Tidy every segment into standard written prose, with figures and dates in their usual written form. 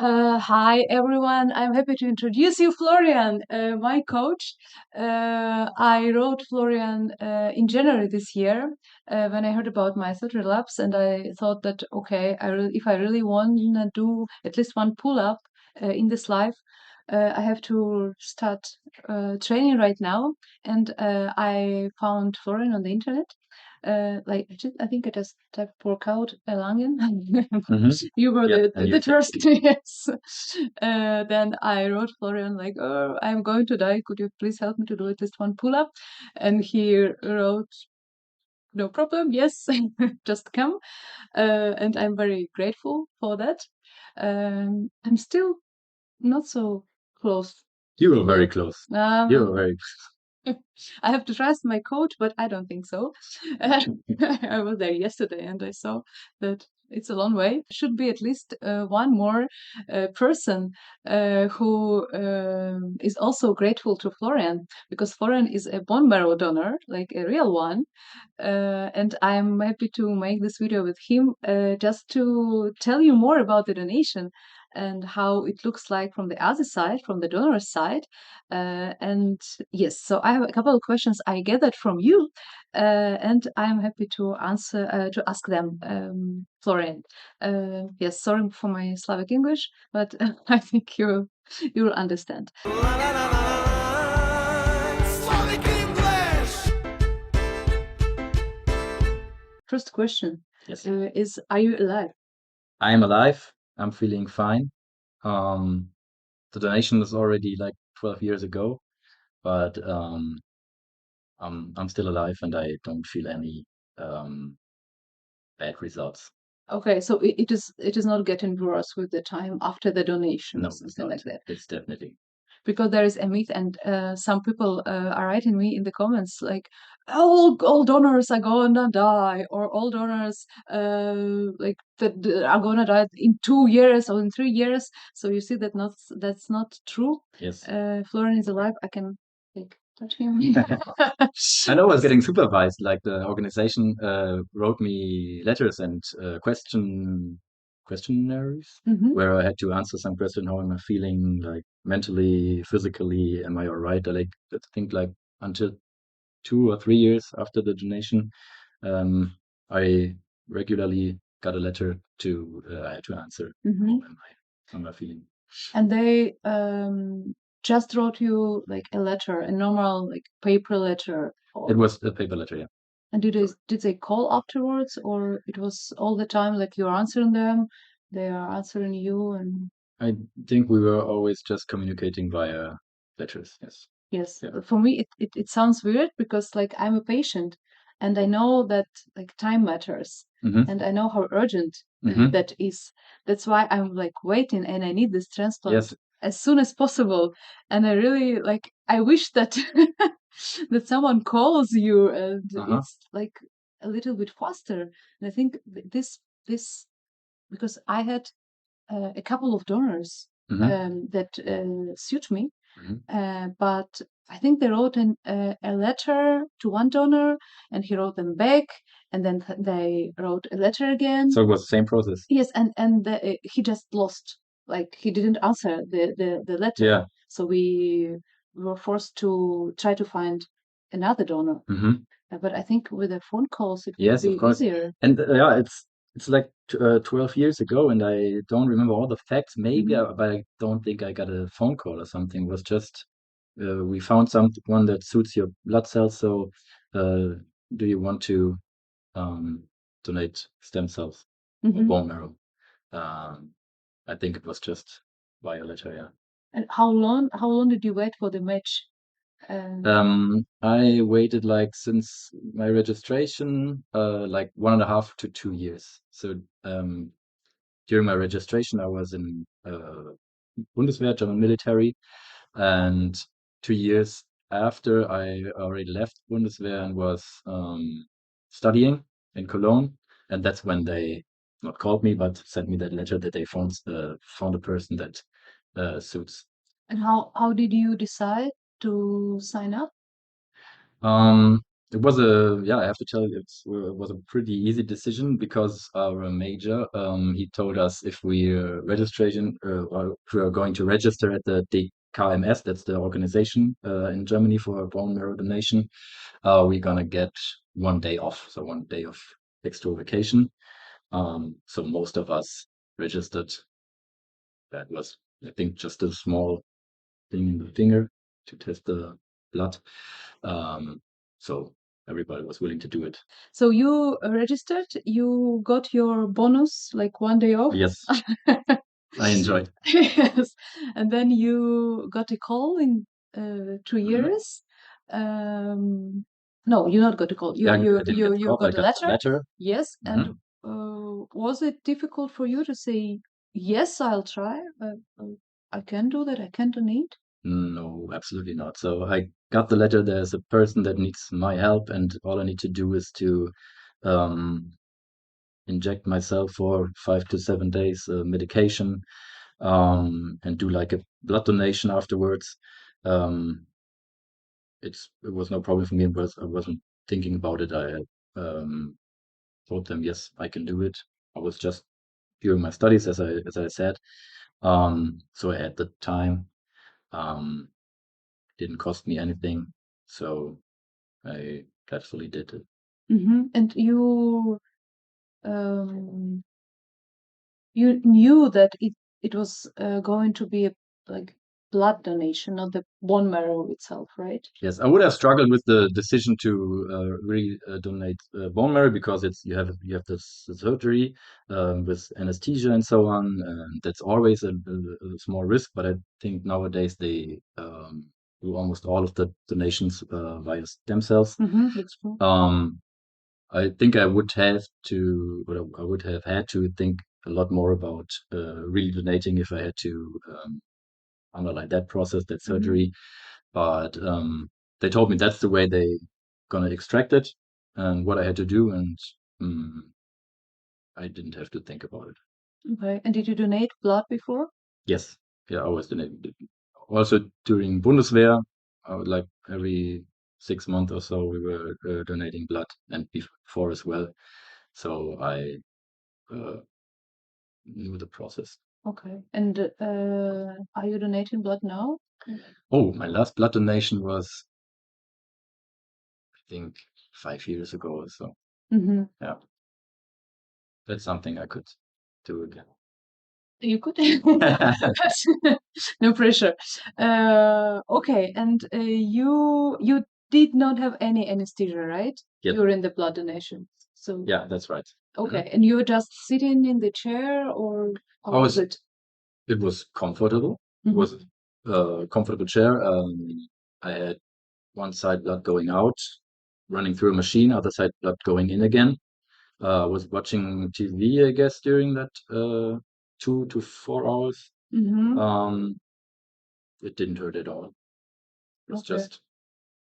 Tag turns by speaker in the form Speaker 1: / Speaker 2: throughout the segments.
Speaker 1: Hi everyone, I'm happy to introduce you, Florian, my coach. I wrote Florian in January this year when I heard about my third relapse, and I thought that okay, if I really want to do at least one pull-up in this life, I have to start training right now. And I found Florian on the internet. I think I just typed workout Erlangen. You were
Speaker 2: Yeah,
Speaker 1: the first, yes. Then I wrote Florian like, oh, I'm going to die. Could you please help me to do at least one pull-up? And he wrote, no problem. Yes, just come. And I'm very grateful for that. I'm still not so close.
Speaker 2: You were very close.
Speaker 1: Um,
Speaker 2: You were very
Speaker 1: I have to trust my coach, but I don't think so. I was there yesterday and I saw that it's a long way. Should be at least one more person who is also grateful to Florian, because Florian is a bone marrow donor, like a real one. And I'm happy to make this video with him just to tell you more about the donation and how it looks like from the other side, from the donor side. And yes, so I have a couple of questions I gathered from you, and I'm happy to answer to ask them, Florian. Yes, sorry for my Slavic English, but I think you will understand. First question
Speaker 2: Yes.
Speaker 1: is: are you alive?
Speaker 2: I am alive. I'm feeling fine. The donation was already like 12 years ago, but I'm still alive and I don't feel any bad results.
Speaker 1: Okay, so it is not getting worse with the time after the donation
Speaker 2: No,
Speaker 1: or
Speaker 2: it's
Speaker 1: something
Speaker 2: not.
Speaker 1: like that.
Speaker 2: It's definitely.
Speaker 1: Because there is a myth, and some people are writing me in the comments like, all donors are gonna die, or all donors like that are gonna die in 2 years or in 3 years. So you see that's not true.
Speaker 2: Yes.
Speaker 1: Florian is alive. I can touch him.
Speaker 2: I know I was getting supervised. Like the organization wrote me letters and questionnaires where I had to answer some question. How am I feeling? Like mentally, physically, am I all right? I think like until 2 or 3 years after the donation, I regularly got a letter to I had to answer. How am I feeling?
Speaker 1: And they just wrote you like a letter, a normal like paper letter.
Speaker 2: It was a paper letter, yeah.
Speaker 1: And did they call afterwards, or it was all the time like you're answering them, they are answering you? And
Speaker 2: I think we were always just communicating via letters. Yes.
Speaker 1: Yes,
Speaker 2: Yeah.
Speaker 1: for me it sounds weird because like I'm a patient and I know that like time matters, and I know how urgent that is. That's why I'm like waiting and I need this transplant as soon as possible. And I really like, I wish that that someone calls you and it's like a little bit faster. And I think this because I had a couple of donors that suit me, but I think they wrote a letter to one donor and he wrote them back, and then they wrote a letter again.
Speaker 2: So it was the same process.
Speaker 1: Yes, and he just lost, like he didn't answer the letter.
Speaker 2: Yeah.
Speaker 1: So we were forced to try to find another donor. But I think with the phone calls it would be easier.
Speaker 2: And yeah, it's like 12 years ago, and I don't remember all the facts. Maybe, but I don't think I got a phone call or something. It was just we found someone that suits your blood cells. So, do you want to donate stem cells or bone marrow? I think it was just via letter, yeah.
Speaker 1: And how long did you wait for the match?
Speaker 2: I waited like since my registration, like 1.5 to 2 years. So during my registration, I was in Bundeswehr, German military, and 2 years after, I already left Bundeswehr and was studying in Cologne, and that's when they not called me, but sent me that letter that they found a person that suits.
Speaker 1: And how did you decide to sign up?
Speaker 2: It was I have to tell you, it was a pretty easy decision because our major, he told us if we registration or if we are going to register at the DKMS, that's the organization in Germany for bone marrow donation, we're gonna get 1 day off, so 1 day of extra vacation. So most of us registered. That was, I think, just a small thing in the finger to test the blood. So everybody was willing to do it.
Speaker 1: So you registered, you got your bonus, like 1 day off?
Speaker 2: Yes, I enjoyed.
Speaker 1: Yes. And then you got a call in 2 years. No, you not got a call.
Speaker 2: Yeah, I didn't get the
Speaker 1: You
Speaker 2: call, but
Speaker 1: got
Speaker 2: I
Speaker 1: a
Speaker 2: got the
Speaker 1: letter.
Speaker 2: letter.
Speaker 1: Yes. And was it difficult for you to say, yes, I'll try. I can do that. I can donate.
Speaker 2: No, absolutely not. So I got the letter. There's a person that needs my help, and all I need to do is to inject myself for 5 to 7 days medication, and do like a blood donation afterwards. It was no problem for me, but I wasn't thinking about it. I told them, yes, I can do it. I was just during my studies, as I said. So I had the time. Didn't cost me anything, so I gladfully did it.
Speaker 1: And you you knew that it was going to be like blood donation, not the bone marrow itself, right?
Speaker 2: Yes, I would have struggled with the decision to really donate bone marrow because you have this surgery with anesthesia and so on. That's always a small risk, but I think nowadays they do almost all of the donations via stem cells.
Speaker 1: That's true.
Speaker 2: I think I would have had to think a lot more about really donating if I had to underline that process, that surgery. But they told me that's the way they gonna extract it and what I had to do, and I didn't have to think about it.
Speaker 1: Okay. And did you donate blood before?
Speaker 2: Yes, yeah, I always donated. Also during Bundeswehr, I would like every 6 months or so we were donating blood, and before as well. So I knew the process.
Speaker 1: Okay. And are you donating blood now?
Speaker 2: Oh, my last blood donation was, I think, 5 years ago or so. Yeah, that's something I could do again.
Speaker 1: You could. No pressure. Okay. And you did not have any anesthesia, right?
Speaker 2: Yep.
Speaker 1: During the blood donation. So
Speaker 2: Yeah, that's right.
Speaker 1: okay. And you were just sitting in the chair, or how was it?
Speaker 2: It was comfortable. It was a comfortable chair. I had one side blood going out, running through a machine, other side blood going in again. I was watching TV, I guess, during that 2 to 4 hours. It didn't hurt at all. It was just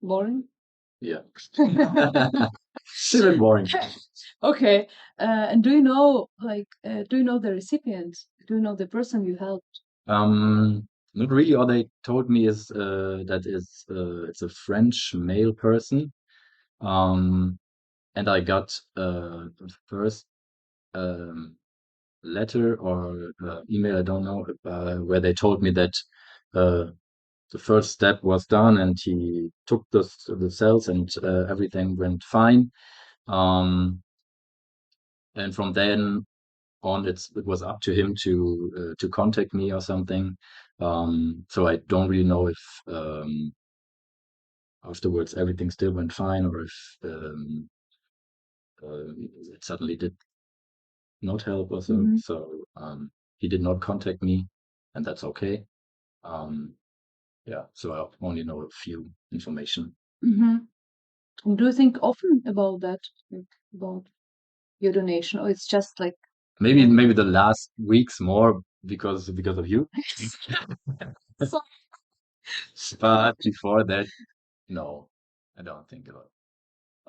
Speaker 1: boring.
Speaker 2: Yeah. Still boring.
Speaker 1: Okay. And do you know the recipient? Do you know the person you helped?
Speaker 2: Not really. All they told me is that it's a French male person. And I got the first letter or email, I don't know, where they told me that the first step was done and he took the cells and everything went fine. And from then on, it was up to him to contact me or something. So I don't really know if afterwards everything still went fine or if it suddenly did not help or so. So he did not contact me, and that's okay. Yeah, so I only know a few information.
Speaker 1: And do you think often about that, like, about your donation, or it's just like
Speaker 2: maybe the last weeks more because of you?
Speaker 1: So-
Speaker 2: But before that, no, I don't think about it.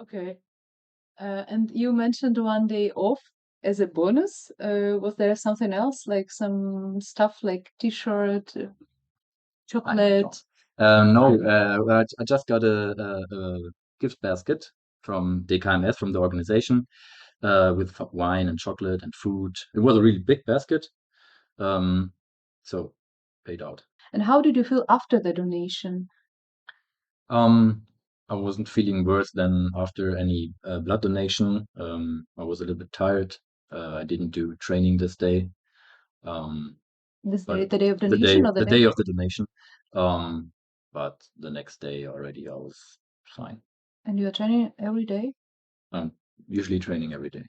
Speaker 1: Okay. And you mentioned 1 day off as a bonus. Was there something else, like some stuff like T-shirt, chocolate?
Speaker 2: No, I just got a gift basket from DKMS, from the organization, with wine and chocolate and food. It was a really big basket. So paid out.
Speaker 1: And how did you feel after the donation?
Speaker 2: I wasn't feeling worse than after any blood donation. I was a little bit tired. I didn't do training this day.
Speaker 1: The day of donation, or
Speaker 2: the day of the donation. But the next day already I was fine.
Speaker 1: And you're training every day?
Speaker 2: Usually training every day.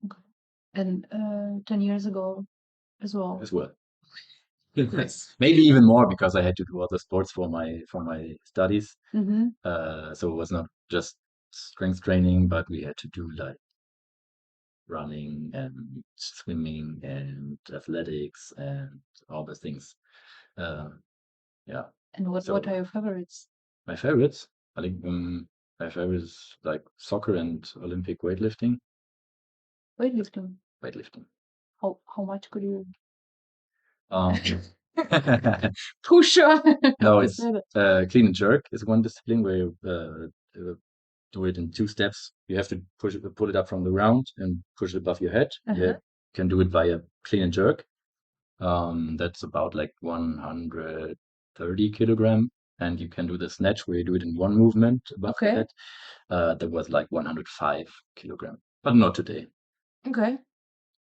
Speaker 1: Okay. And 10 years ago as well?
Speaker 2: As well.
Speaker 1: Yes.
Speaker 2: Maybe even more, because I had to do other sports for my studies.
Speaker 1: Mm-hmm.
Speaker 2: So it was not just strength training, but we had to do like running and swimming and athletics and all those things. Yeah.
Speaker 1: And what are your favorites?
Speaker 2: My favorites? I think my favorites like soccer and Olympic weightlifting.
Speaker 1: Weightlifting. How much could you push on?
Speaker 2: No, it's clean and jerk is one discipline where you do it in 2 steps. You have to pull it up from the ground and push it above your head. You can do it via clean and jerk. That's about like 130 kilogram. And you can do the snatch where you do it in one movement above the head. That was like 105 kilogram, but not today.
Speaker 1: Okay.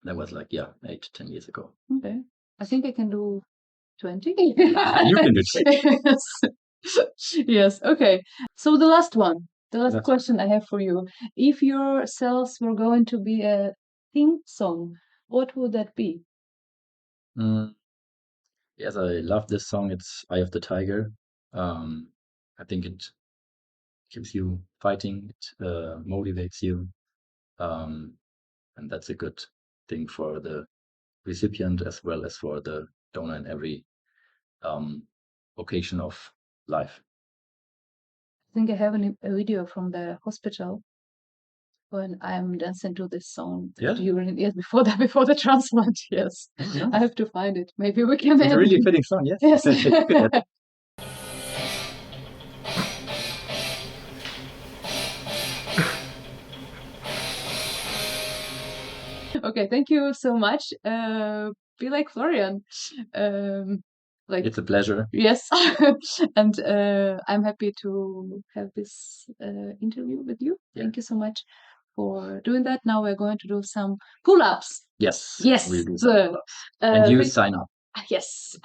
Speaker 2: That was like 8 to 10 years ago.
Speaker 1: Okay. I think I can do 20.
Speaker 2: You can do 20.
Speaker 1: Yes. Okay. So the last one, the last question I have for you: if your cells were going to be a theme song, what would that be?
Speaker 2: Yes, I love this song. It's Eye of the Tiger. I think it keeps you fighting. It motivates you. And that's a good thing for the recipient as well as for the donor in every occasion of life.
Speaker 1: I think I have a video from the hospital when I'm dancing to this song. Before the transplant. Yes. I have to find it. Maybe we can.
Speaker 2: It's a really fitting song. Yes.
Speaker 1: Yes. Okay, thank you so much. Be like Florian.
Speaker 2: It's a pleasure.
Speaker 1: Yes. And I'm happy to have this interview with you. Thank you so much for doing that. Now we're going to do some pull-ups.
Speaker 2: Yes.
Speaker 1: Yes.
Speaker 2: We'll do some pull-ups. And you sign up.
Speaker 1: Yes.